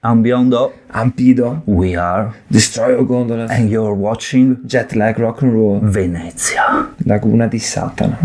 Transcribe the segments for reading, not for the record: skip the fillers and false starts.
I'm Biondo. I'm Pido. We are Destroyer Gondolas. And you're watching Jet Lag Rock and Roll. Venezia. Laguna di Satana.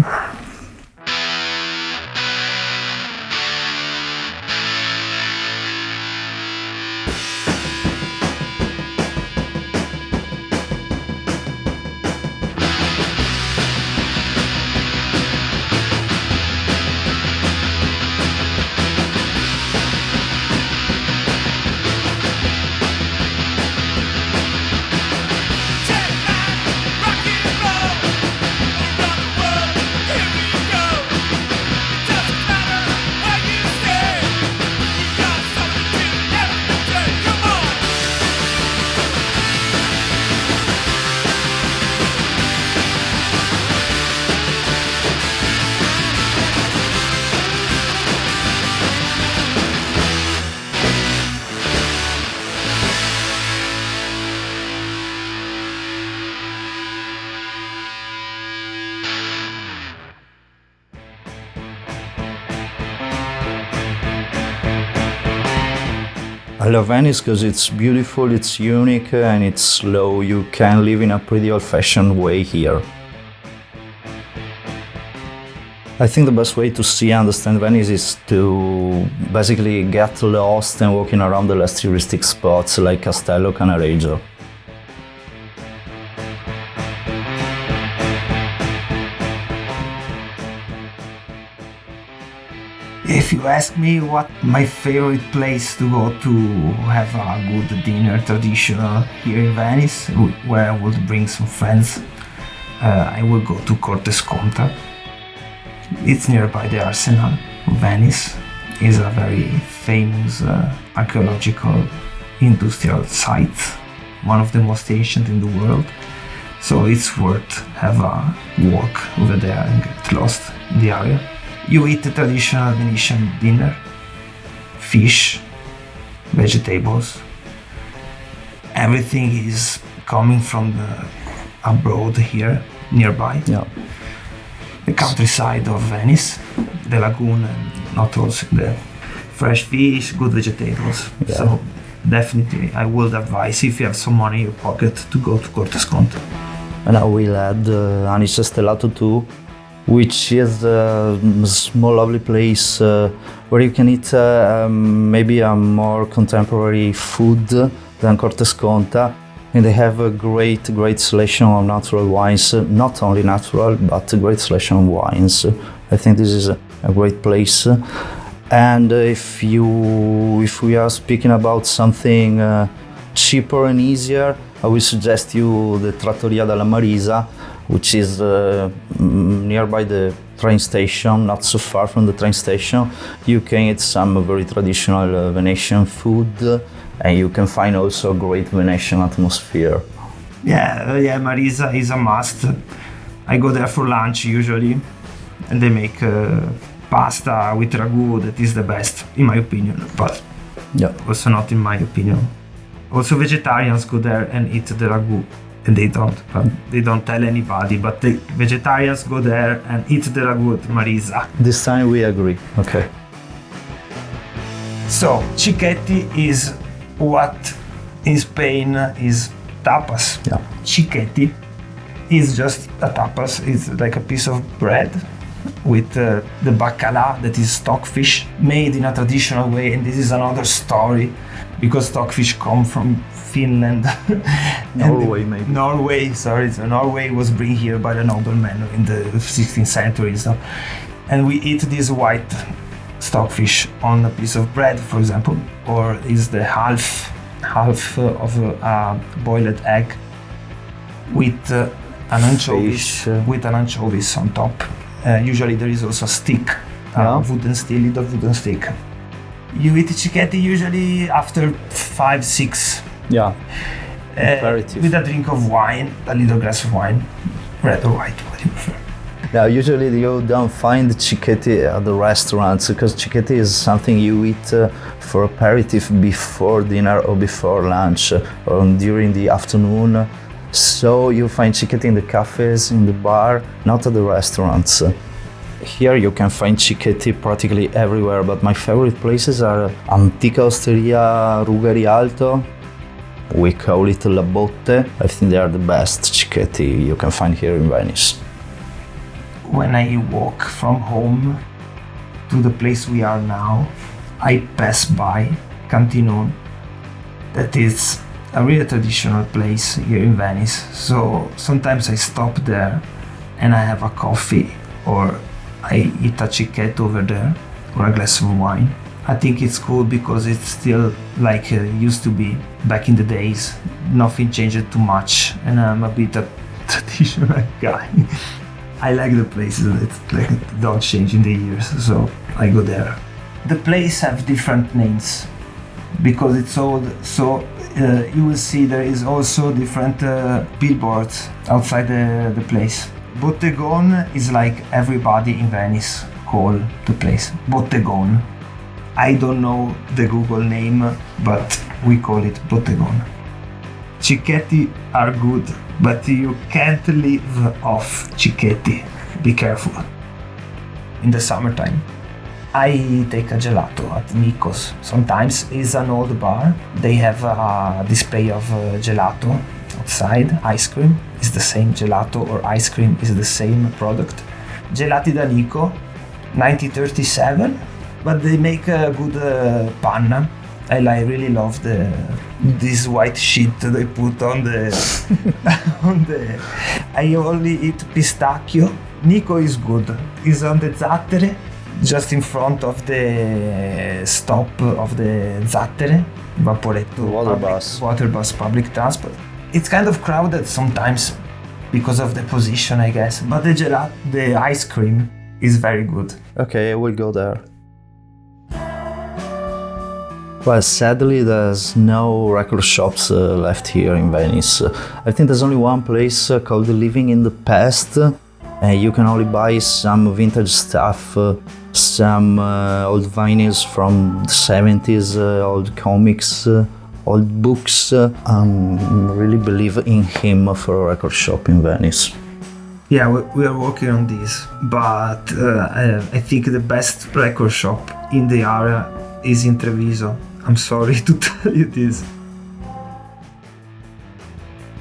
I love Venice because it's beautiful, it's unique, and it's slow. You can live in a pretty old-fashioned way here. I think the best way to see and understand Venice is to basically get lost and walking around the less touristic spots like Castello Cannaregio. If you ask me what my favorite place to go to have a good dinner traditional here in Venice, where I would bring some friends, I will go to Corte Sconta. It's nearby the Arsenal. Venice is a very famous archaeological industrial site, one of the most ancient in the world. So it's worth have a walk over there and get lost in the area. You eat the traditional Venetian dinner, fish, vegetables. Everything is coming from abroad here, nearby. Yeah. The countryside of Venice, the lagoon, and not also the fresh fish, good vegetables. Yeah. So definitely I would advise, if you have some money in your pocket, to go to Corte Sconta. And I will add Anice Stellato too, which is a small lovely place where you can eat maybe a more contemporary food than Corte Sconta, and they have a great selection of natural wines, not only natural but a great selection of wines. I think this is a great place. And if we are speaking about something cheaper and easier, I will suggest you the Trattoria della Marisa, which is nearby the train station, not so far from the train station. You can eat some very traditional Venetian food, and you can find also a great Venetian atmosphere. Yeah, Marisa is a must. I go there for lunch usually, and they make pasta with ragu that is the best, in my opinion, but also not in my opinion. Also vegetarians go there and eat the ragu. And they don't tell anybody, but the vegetarians go there and eat the ragu at Marisa. This time we agree. Okay. So, cicchetti is what in Spain is tapas. Yeah. Cicchetti is just a tapas. It's like a piece of bread with the bacala, that is stockfish, made in a traditional way. And this is another story, because stockfish come from Finland. Norway, maybe. Norway, sorry. So Norway was brought here by the noblemen in the 16th century. So, and we eat this white stockfish on a piece of bread, for example, or is the half of a boiled egg with an anchovies on top. Usually there is also a stick, wooden stick. You eat cicchetti usually after 5-6. Yeah. Aperitif. With a drink of wine, a little glass of wine, red or white, what you prefer. Now, usually you don't find cicchetti at the restaurants, because cicchetti is something you eat for aperitif before dinner or before lunch or during the afternoon. So you find cicchetti in the cafes, in the bar, not at the restaurants. Here you can find cicchetti practically everywhere, but my favorite places are Antica Osteria Ruggeri Alto. We call it La Botte. I think they are the best cicchetti you can find here in Venice. When I walk from home to the place we are now, I pass by Cantinon. That is a really traditional place here in Venice. So sometimes I stop there and I have a coffee, or I eat a cicchetto over there, or a glass of wine. I think it's cool because it's still like it used to be back in the days. Nothing changed too much, and I'm a bit a traditional guy. I like the places that like don't change in the years, so I go there. The place have different names because it's old, so you will see there is also different billboards outside the place. Bottegon is like everybody in Venice call the place Bottegon. I don't know the Google name, but we call it Bottegon. Cicchetti are good, but you can't live off cicchetti. Be careful. In the summertime, I take a gelato at Nico's. Sometimes it's an old bar. They have a display of gelato outside. Ice cream is the same gelato, or ice cream is the same product. Gelati da Nico, 1937. But they make a good panna. I really love this white sheet they put on the on the. I only eat pistachio. Nico is good. It's on the Zattere, just in front of the stop of the Zattere, Vaporetto water bus public transport. It's kind of crowded sometimes because of the position, I guess. But the ice cream is very good. Okay, I will go there. Well, sadly, there's no record shops left here in Venice. I think there's only one place called Living in the Past. You can only buy some vintage stuff, some old vinyls from the 70s, old comics, old books. I really believe in him for a record shop in Venice. Yeah, we are working on this, but I think the best record shop in the area is in Treviso. I'm sorry to tell you this.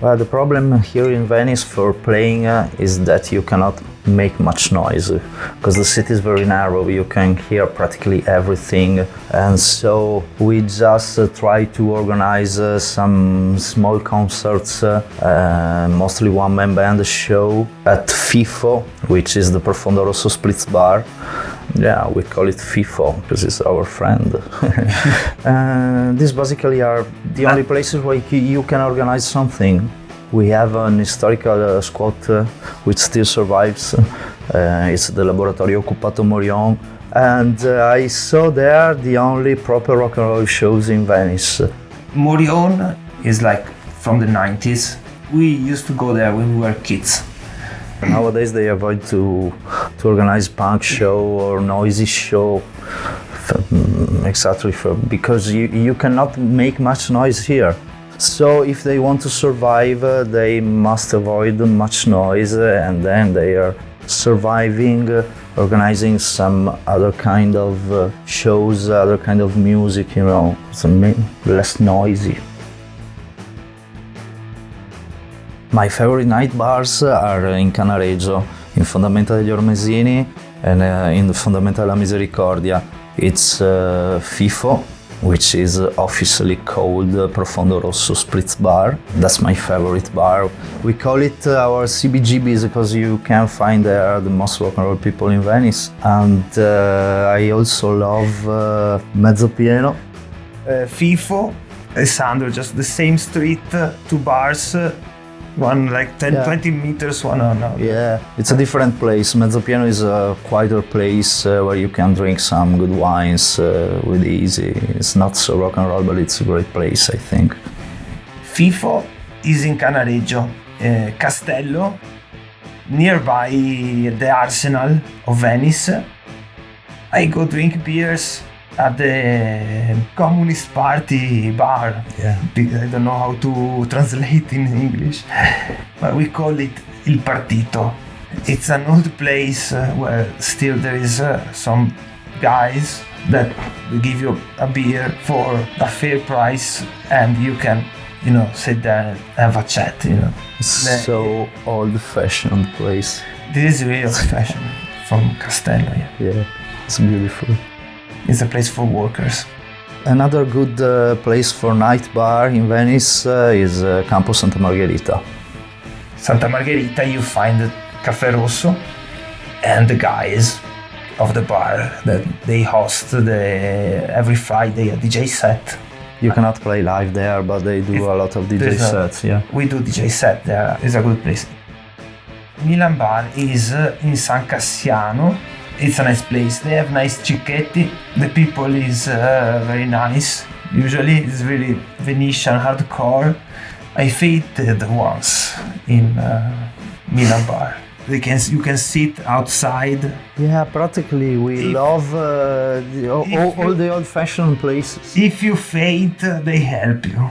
Well, the problem here in Venice for playing is that you cannot make much noise because the city is very narrow. You can hear practically everything, and so we just try to organize some small concerts, mostly one-man band show at FIFO, which is the Profondo Rosso Spritz Bar. Yeah, we call it FIFO because it's our friend. These basically are the only places where you can organize something. We have an historical squat which still survives. It's the Laboratorio Occupato Morion, and I saw there the only proper rock and roll shows in Venice. Morion is like from the 90s. We used to go there when we were kids. Nowadays they avoid to organize punk show or noisy show, exactly because you cannot make much noise here. So if they want to survive, they must avoid much noise, and then they are surviving, organizing some other kind of shows, other kind of music, some less noisy. My favorite night bars are in Canareggio, in Fondamenta degli Ormesini, and in the Fondamenta della Misericordia. It's FIFO, which is officially called Profondo Rosso Spritz Bar. That's my favorite bar. We call it our CBGBs because you can find there the most rock and roll people in Venice. And I also love Mezzo Pieno. FIFO, Alessandro, just the same street, two bars. One like 20 meters, one on another. Yeah, it's a different place. Mezzo Pieno is a quieter place where you can drink some good wines really easy. It's not so rock and roll, but it's a great place, I think. FIFO is in Canareggio, Castello, nearby the Arsenal of Venice. I go drink beers at the Communist Party bar. Yeah. I don't know how to translate in English, but we call it Il Partito. It's an old place where still there is some guys that will give you a beer for a fair price, and you can, sit there and have a chat. So old-fashioned place. This is really old-fashioned from Castello. Yeah, it's beautiful. It's a place for workers. Another good place for night bar in Venice is Campo Santa Margherita. Santa Margherita, you find the Caffè Rosso and the guys of the bar that they host every Friday a DJ set. You cannot play live there, but they do a lot of DJ sets. Yeah, we do DJ set there. It's a good place. Milan Bar is in San Cassiano. It's a nice place. They have nice cicchetti. The people is very nice. Usually it's really Venetian hardcore. I fainted once in Milan Bar. You can sit outside. Yeah, practically we love all the old-fashioned places. If you faint, they help you.